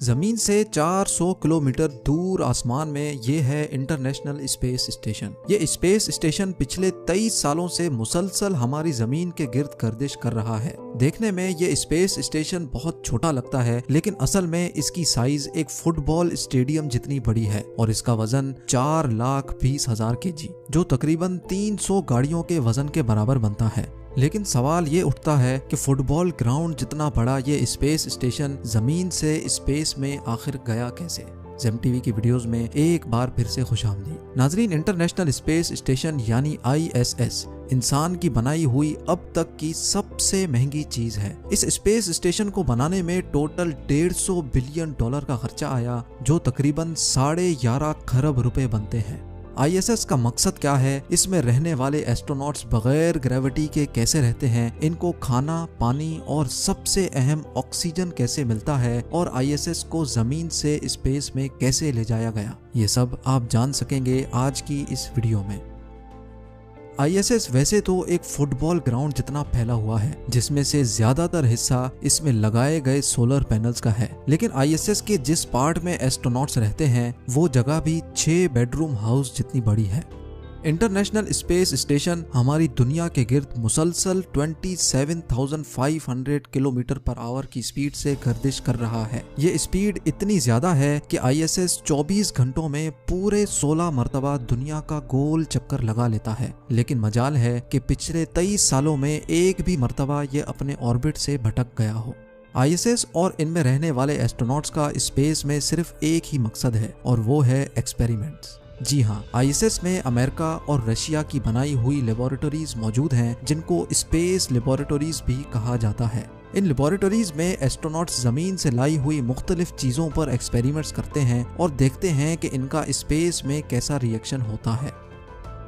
जमीन से 400 किलोमीटर दूर आसमान में ये है इंटरनेशनल स्पेस स्टेशन। ये स्पेस स्टेशन पिछले 23 सालों से मुसलसल हमारी जमीन के गिर्द गर्दिश कर रहा है। देखने में ये स्पेस स्टेशन बहुत छोटा लगता है, लेकिन असल में इसकी साइज एक फुटबॉल स्टेडियम जितनी बड़ी है और इसका वजन 4,20,000 kg, जो तकरीबन 300 गाड़ियों के वजन के बराबर बनता है। लेकिन सवाल ये उठता है कि फुटबॉल ग्राउंड जितना बड़ा ये स्पेस स्टेशन जमीन से स्पेस में आखिर गया कैसे। जेम टीवी की वीडियोस में एक बार फिर से खुशामदीद। नाजरीन, इंटरनेशनल स्पेस स्टेशन यानी ISS इंसान की बनाई हुई अब तक की सबसे महंगी चीज है। इस स्पेस स्टेशन को बनाने में टोटल $150 बिलियन का खर्चा आया, जो तकरीबन 11.5 खरब रुपए बनते हैं। ISS का मकसद क्या है, इसमें रहने वाले एस्ट्रोनॉट्स बगैर ग्रेविटी के कैसे रहते हैं, इनको खाना, पानी और सबसे अहम ऑक्सीजन कैसे मिलता है और ISS को जमीन से स्पेस में कैसे ले जाया गया, ये सब आप जान सकेंगे आज की इस वीडियो में। ISS वैसे तो एक फुटबॉल ग्राउंड जितना फैला हुआ है, जिसमें से ज्यादातर हिस्सा इसमें लगाए गए सोलर पैनल्स का है, लेकिन ISS के जिस पार्ट में एस्ट्रोनॉट्स रहते हैं वो जगह भी 6 बेडरूम हाउस जितनी बड़ी है। इंटरनेशनल स्पेस स्टेशन हमारी दुनिया के गिर्द मुसलसल 27,500 किलोमीटर पर आवर की स्पीड से गर्दिश कर रहा है। ये स्पीड इतनी ज्यादा है कि ISS 24 घंटों में पूरे 16 मरतबा दुनिया का गोल चक्कर लगा लेता है, लेकिन मजाल है कि पिछले 23 सालों में एक भी मरतबा ये अपने ऑर्बिट से भटक गया हो। ISS और इनमें रहने वाले एस्ट्रोनॉट्स का स्पेस में सिर्फ एक ही मकसद है और वो है एक्सपेरिमेंट्स। जी हाँ, ISS में अमेरिका और रशिया की बनाई हुई लेबोरेटरीज मौजूद हैं, जिनको स्पेस लेबोरेटरीज भी कहा जाता है। इन लेबोरेटरीज में एस्ट्रोनॉट्स जमीन से लाई हुई मुख्तलिफ चीजों पर एक्सपेरिमेंट्स करते हैं और देखते हैं कि इनका स्पेस में कैसा रिएक्शन होता है।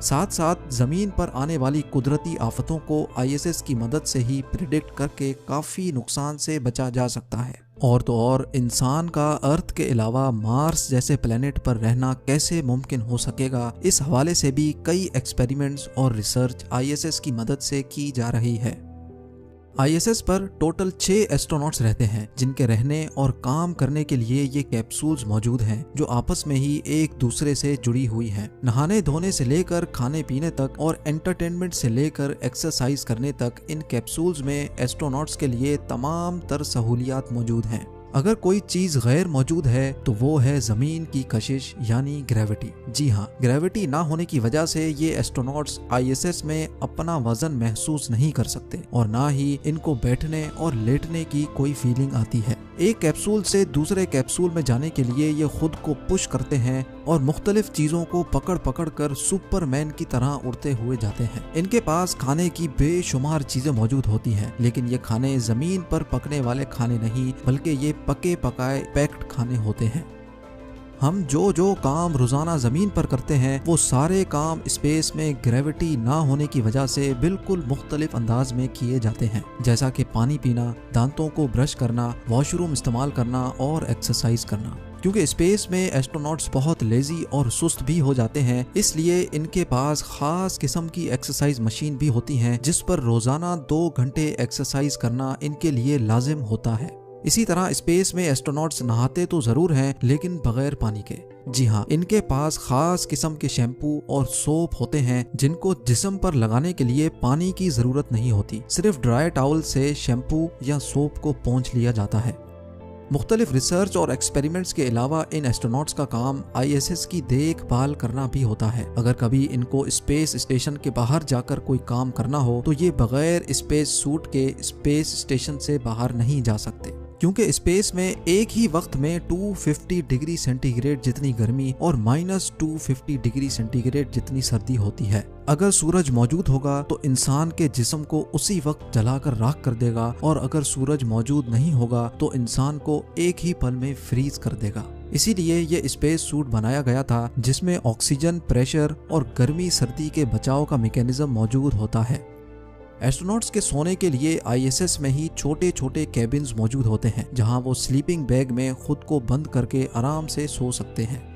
साथ साथ जमीन पर आने वाली कुदरती आफतों को ISS की मदद से ही प्रिडिक्ट करके काफी नुकसान से बचा जा सकता है। और तो और इंसान का अर्थ के अलावा मार्स जैसे प्लेनेट पर रहना कैसे मुमकिन हो सकेगा, इस हवाले से भी कई एक्सपेरिमेंट्स और रिसर्च ISS की मदद से की जा रही है। ISS पर टोटल 6 एस्ट्रोनॉट्स रहते हैं, जिनके रहने और काम करने के लिए ये कैप्सूल्स मौजूद हैं, जो आपस में ही एक दूसरे से जुड़ी हुई हैं। नहाने धोने से लेकर खाने पीने तक और एंटरटेनमेंट से लेकर एक्सरसाइज करने तक इन कैप्सूल्स में एस्ट्रोनॉट्स के लिए तमाम तर सहूलियात मौजूद हैं। अगर कोई चीज गैर मौजूद है तो वो है जमीन की कशिश यानी ग्रेविटी। जी हाँ, ग्रेविटी ना होने की वजह से ये एस्ट्रोनॉट्स ISS में अपना वजन महसूस नहीं कर सकते और ना ही इनको बैठने और लेटने की कोई फीलिंग आती है। एक कैप्सूल से दूसरे कैप्सूल में जाने के लिए ये खुद को पुश करते हैं और मुख्तलिफ चीजों को पकड़ पकड़ कर सुपरमैन की तरह उड़ते हुए जाते हैं। इनके पास खाने की बेशुमार चीजें मौजूद होती हैं, लेकिन ये खाने जमीन पर पकने वाले खाने नहीं, बल्कि ये पके पकाए पैक्ड खाने होते हैं। हम जो काम रोजाना जमीन पर करते हैं वो सारे काम स्पेस में ग्रेविटी ना होने की वजह से बिल्कुल मुख्तलिफ अंदाज में किए जाते हैं, जैसा कि पानी पीना, दांतों को ब्रश करना, वॉशरूम इस्तेमाल करना और एक्सरसाइज करना। क्योंकि स्पेस में एस्ट्रोनॉट्स बहुत लेजी और सुस्त भी हो जाते हैं, इसलिए इनके पास खास किस्म की एक्सरसाइज मशीन भी होती हैं, जिस पर रोजाना 2 घंटे एक्सरसाइज करना इनके लिए लाजिम होता है। इसी तरह स्पेस में एस्ट्रोनॉट्स नहाते तो जरूर हैं, लेकिन बगैर पानी के। जी हाँ, इनके पास खास किस्म के शैम्पू और सोप होते हैं, जिनको जिस्म पर लगाने के लिए पानी की जरूरत नहीं होती। सिर्फ ड्राई टॉवल से शैम्पू या सोप को पोंछ लिया जाता है। मुख्तलिफ रिसर्च और एक्सपेरिमेंट्स के अलावा इन एस्ट्रोनॉट्स का काम ISS की देखभाल करना भी होता है। अगर कभी इनको स्पेस स्टेशन के बाहर जाकर कोई काम करना हो तो ये बगैर स्पेस सूट के स्पेस स्टेशन से बाहर नहीं जा सकते, क्योंकि स्पेस में एक ही वक्त में 250 डिग्री सेंटीग्रेड जितनी गर्मी और -250 डिग्री सेंटीग्रेड जितनी सर्दी होती है। अगर सूरज मौजूद होगा तो इंसान के जिस्म को उसी वक्त जलाकर राख कर देगा, और अगर सूरज मौजूद नहीं होगा तो इंसान को एक ही पल में फ्रीज कर देगा। इसीलिए ये स्पेस सूट बनाया गया था, जिसमें ऑक्सीजन, प्रेशर और गर्मी सर्दी के बचाव का मैकेनिज्म मौजूद होता है। एस्ट्रोनॉट्स के सोने के लिए ISS में ही छोटे छोटे कैबिन्स मौजूद होते हैं, जहां वो स्लीपिंग बैग में खुद को बंद करके आराम से सो सकते हैं।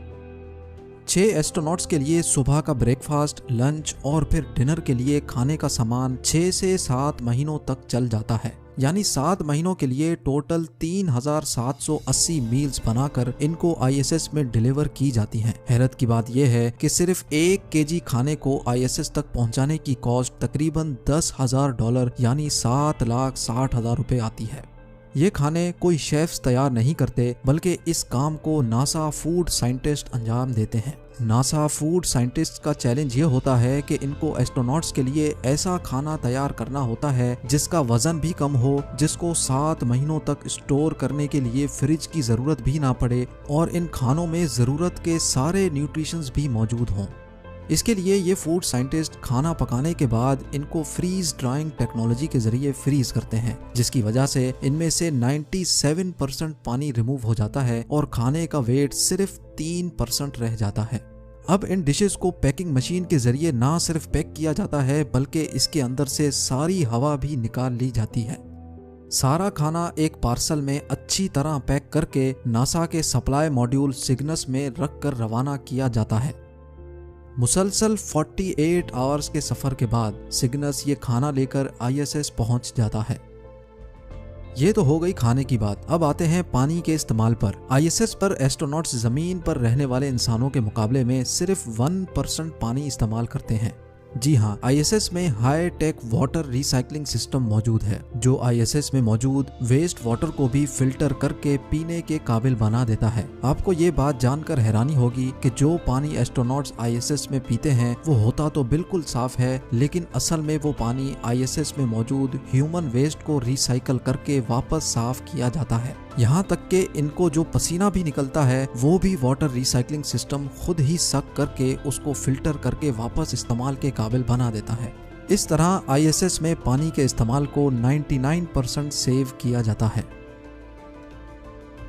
6 एस्ट्रोनॉट्स के लिए सुबह का ब्रेकफास्ट, लंच और फिर डिनर के लिए खाने का सामान 6 से 7 महीनों तक चल जाता है। यानी 7 महीनों के लिए टोटल 3780 मील्स बनाकर इनको ISS में डिलीवर की जाती हैं। हैरत की बात यह है कि सिर्फ 1 केजी खाने को ISS तक पहुंचाने की कॉस्ट तकरीबन $10,000 यानी 7,60,000 रुपए आती है। ये खाने कोई शेफ्स तैयार नहीं करते, बल्कि इस काम को नासा फूड साइंटिस्ट अंजाम देते हैं। नासा फूड साइंटिस्ट का चैलेंज ये होता है कि इनको एस्ट्रोनॉट्स के लिए ऐसा खाना तैयार करना होता है जिसका वजन भी कम हो, जिसको 7 महीनों तक स्टोर करने के लिए फ्रिज की जरूरत भी ना पड़े और इन खानों में जरूरत के सारे न्यूट्रिशंस भी मौजूद हों। इसके लिए ये फूड साइंटिस्ट खाना पकाने के बाद इनको फ्रीज ड्राइंग टेक्नोलॉजी के जरिए फ्रीज करते हैं, जिसकी वजह से इनमें से 97% पानी रिमूव हो जाता है और खाने का वेट सिर्फ 3% रह जाता है। अब इन डिशेस को पैकिंग मशीन के जरिए ना सिर्फ पैक किया जाता है, बल्कि इसके अंदर से सारी हवा भी निकाल ली जाती है। सारा खाना एक पार्सल में अच्छी तरह पैक करके नासा के सप्लाई मॉड्यूल सिग्नस में रख कर रवाना किया जाता है। मुसलसल 48 आवर्स के सफर के बाद सिग्नस ये खाना लेकर ISS पहुंच जाता है। ये तो हो गई खाने की बात। अब आते हैं पानी के इस्तेमाल पर। ISS पर एस्ट्रोनॉट्स जमीन पर रहने वाले इंसानों के मुकाबले में सिर्फ 1% पानी इस्तेमाल करते हैं। जी हाँ, ISS में high tech water recycling system मौजूद है, जो ISS में मौजूद वेस्ट वाटर को भी फिल्टर करके पीने के काबिल बना देता है। आपको ये बात जानकर हैरानी होगी कि जो पानी एस्ट्रोनॉट्स ISS में पीते हैं वो होता तो बिल्कुल साफ है, लेकिन असल में वो पानी ISS में मौजूद ह्यूमन वेस्ट को रिसाइकल करके वापस साफ किया जाता है। यहाँ तक कि इनको जो पसीना भी निकलता है वो भी वाटर रिसाइकलिंग सिस्टम खुद ही सक करके उसको फिल्टर करके वापस इस्तेमाल के काबिल बना देता है। इस तरह ISS में पानी के इस्तेमाल को 99% सेव किया जाता है।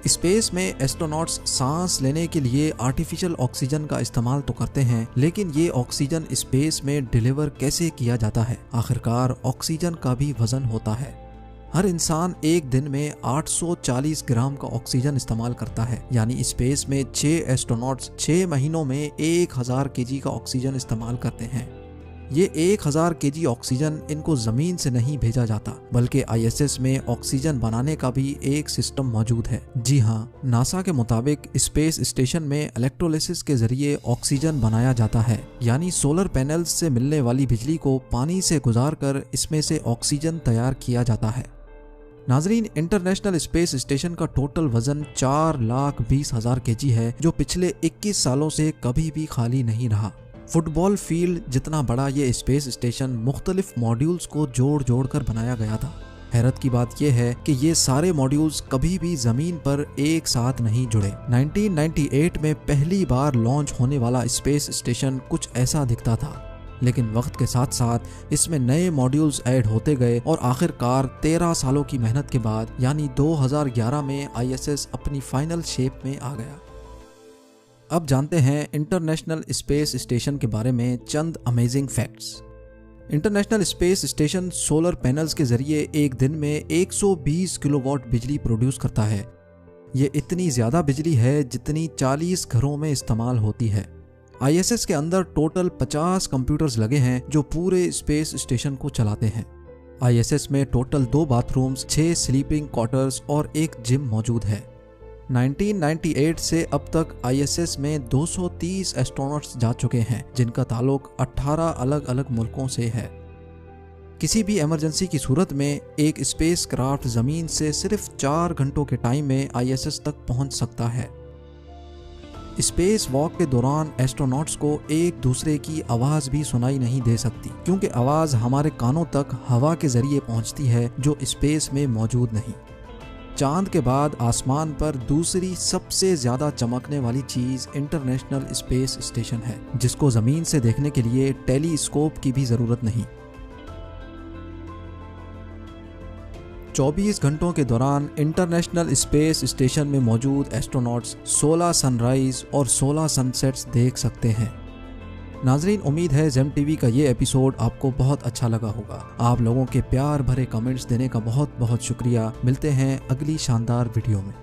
स्पेस में एस्ट्रोनॉट्स सांस लेने के लिए आर्टिफिशियल ऑक्सीजन का इस्तेमाल तो करते हैं, लेकिन ये ऑक्सीजन स्पेस में डिलीवर कैसे किया जाता है? आखिरकार ऑक्सीजन का भी वजन होता है। हर इंसान एक दिन में 840 ग्राम का ऑक्सीजन इस्तेमाल करता है, यानी स्पेस में 6 एस्ट्रोनॉट्स 6 महीनों में 1000 केजी का ऑक्सीजन इस्तेमाल करते हैं। ये 1000 केजी ऑक्सीजन इनको जमीन से नहीं भेजा जाता, बल्कि ISS में ऑक्सीजन बनाने का भी एक सिस्टम मौजूद है। जी हाँ, नासा के मुताबिक स्पेस स्टेशन में इलेक्ट्रोलिसिस के जरिए ऑक्सीजन बनाया जाता है, यानी सोलर पैनल्स से मिलने वाली बिजली को पानी से गुजारकर इसमें से ऑक्सीजन तैयार किया जाता है। नाजरीन, इंटरनेशनल स्पेस स्टेशन का टोटल वजन 4,20,000 केजी है, जो पिछले 21 सालों से कभी भी खाली नहीं रहा। फुटबॉल फील्ड जितना बड़ा ये स्पेस स्टेशन मुख्तलिफ मॉड्यूल्स को जोड़ जोड़ कर बनाया गया था। हैरत की बात यह है कि ये सारे मॉड्यूल्स कभी भी जमीन पर एक साथ नहीं जुड़े। 1998 में पहली बार लॉन्च होने वाला स्पेस स्टेशन कुछ ऐसा दिखता था, लेकिन वक्त के साथ साथ इसमें नए मॉड्यूल्स ऐड होते गए और आखिरकार 13 सालों की मेहनत के बाद यानी 2011 में ISS अपनी फाइनल शेप में आ गया। अब जानते हैं इंटरनेशनल स्पेस स्टेशन के बारे में चंद amazing facts. International space station solar panels के जरिए एक दिन में 120 किलोवाट बिजली प्रोड्यूस करता है। ये इतनी ज़्यादा बिजली है जितनी 40 घरों में इस्तेमाल होती है। ISS के अंदर टोटल 50 कंप्यूटर्स लगे हैं जो पूरे स्पेस स्टेशन को चलाते हैं। ISS में टोटल 2 बाथरूम्स, 6 स्लीपिंग क्वार्टर्स और एक जिम मौजूद है। 1998 से अब तक ISS में 230 एस्ट्रोनॉट्स जा चुके हैं, जिनका ताल्लुक 18 अलग अलग मुल्कों से है। किसी भी इमरजेंसी की सूरत में एक स्पेस क्राफ्ट जमीन से सिर्फ 4 घंटों के टाइम में ISS तक पहुंच सकता है। स्पेस वॉक के दौरान एस्ट्रोनॉट्स को एक दूसरे की आवाज भी सुनाई नहीं दे सकती, क्योंकि आवाज हमारे कानों तक हवा के जरिए पहुंचती है, जो स्पेस में मौजूद नहीं। चांद के बाद आसमान पर दूसरी सबसे ज्यादा चमकने वाली चीज इंटरनेशनल स्पेस स्टेशन है, जिसको जमीन से देखने के लिए टेलीस्कोप की भी जरूरत नहीं। 24 घंटों के दौरान इंटरनेशनल स्पेस स्टेशन में मौजूद एस्ट्रोनॉट्स 16 सनराइज और 16 सनसेट्स देख सकते हैं। नाजरीन, उम्मीद है जेम टीवी का ये एपिसोड आपको बहुत अच्छा लगा होगा। आप लोगों के प्यार भरे कमेंट्स देने का बहुत बहुत शुक्रिया। मिलते हैं अगली शानदार वीडियो में।